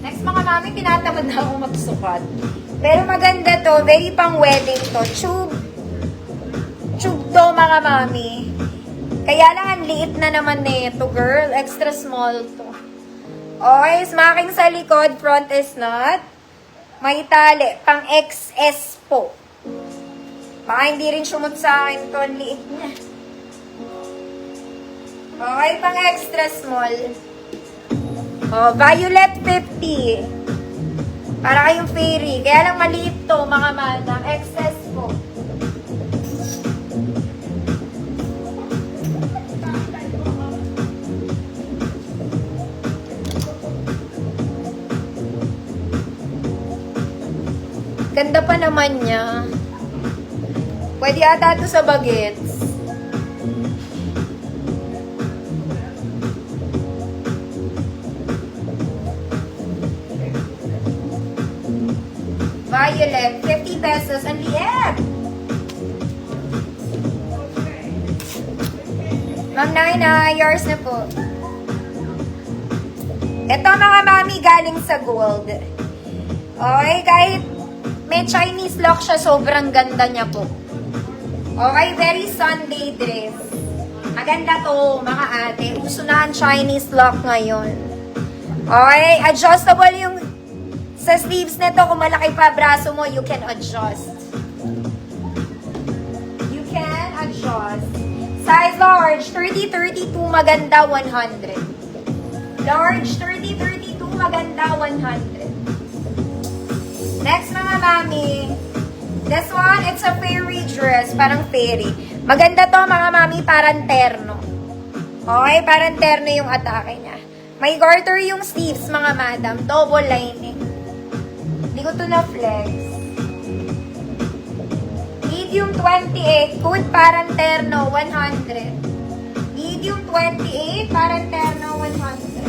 Next mga mami, tinatamad na akong magsukat. Pero maganda to, very pang wedding to. Tube to mga mami. Kaya lang ang liit na naman nito, girl. Extra small to. Okay, smaking sa likod, front is not. May tali, pang XS po. Baka hindi rin sumot sa akin to, ang liit niya. Okay, pang extra small. Oh, violet 50. Para kayong fairy. Kaya lang maliit to, mga madam. XS po. Ganda pa naman niya. Pwede ata ito sa bagets. Violet, 50 pesos. Ang liit! Ma'am Naina, yours na po. Ito mga mami galing sa gold. Okay, kahit may Chinese lock siya, sobrang ganda niya po. Okay, very Sunday dress. Maganda to, mga ate. Uso na ang Chinese lock ngayon. Okay, adjustable yung sa sleeves nito. Kung malaki pa braso mo, you can adjust. You can adjust. Size large, 30-32, maganda, 100. Large, 30-32, maganda, 100. Next mga mami, this one, it's a fairy dress, parang fairy. Maganda to mga mami, parang terno. Okay, parang terno yung atake niya. May garter yung sleeves mga madam, double lining. Hindi ko to na-flex. Medium 28, good parang terno, 100. Medium 28, parang terno, 100.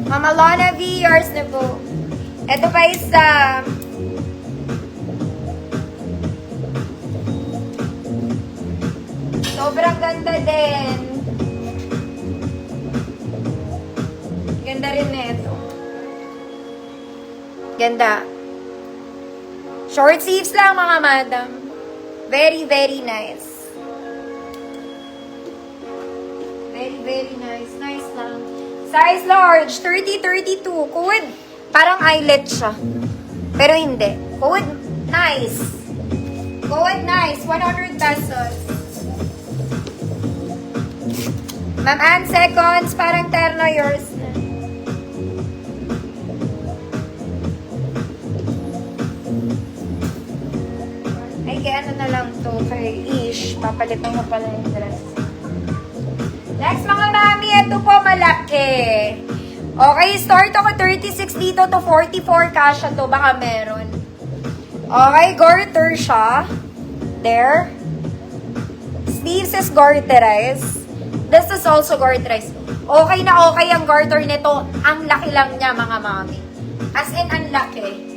Mama Lona V, yours na po. Ito pa isa. Sobrang ganda din. Ganda rin nito. Ganda. Short sleeves lang mga madam. Very, very nice. Very, very nice. Nice lang. Size large, 30-32. Good. Parang eyelet siya. Pero hindi. Good. Nice. Good, nice. 100 pesos. Ma'am Ann, seconds. Parang terno, yours na. Ay, kaya ano na lang to kay Ish. Papalitan ko pala yung dress. Next mga mami, ito po malaki. Okay, start ako 36 dito to 44 kasha to. Baka meron. Okay, garter siya. There. Sleeves is garterized. This is also garterized. Okay na okay ang garter nito. Ang laki lang niya mga mami. As in, ang laki.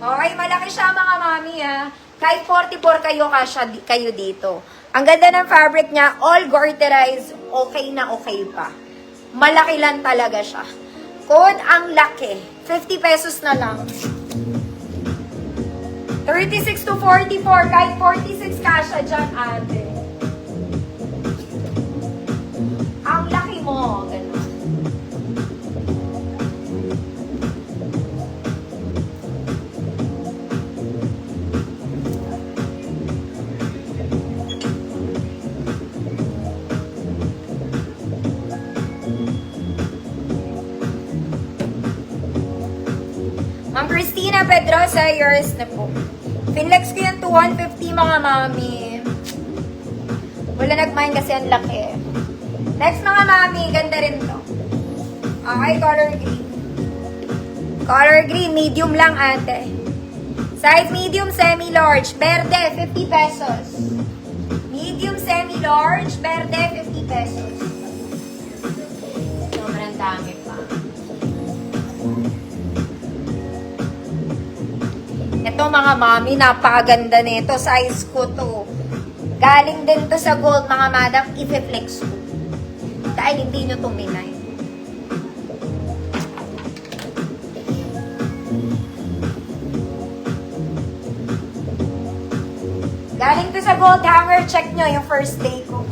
Okay, malaki siya mga mami ha. Kahit 44 kayo dito. Ang ganda ng fabric niya, all garterized, okay na okay pa. Malaki lang talaga siya. Code, ang laki. 50 pesos na lang. 36 to 44, kahit 46 kasha dyan, ate. Ang laki mo, ganun. Ma'am Christina Pedrosa, yours na po. Finlex ko yan to 150 mga mami. Wala nag-mind kasi ang laki. Next mga mami, ganda rin to. Okay, color green. Color green, medium lang ate. Size medium, semi-large. Berde, 50 pesos. Medium, semi-large. Berde, 50 pesos. Sobrang dami pa. mga mami, napakaganda nito. Size ko to. Galing din to sa gold, mga madam. I-flex ko. Dahil hindi nyo tuminay. Galing to sa gold hanger. Check nyo yung first day ko.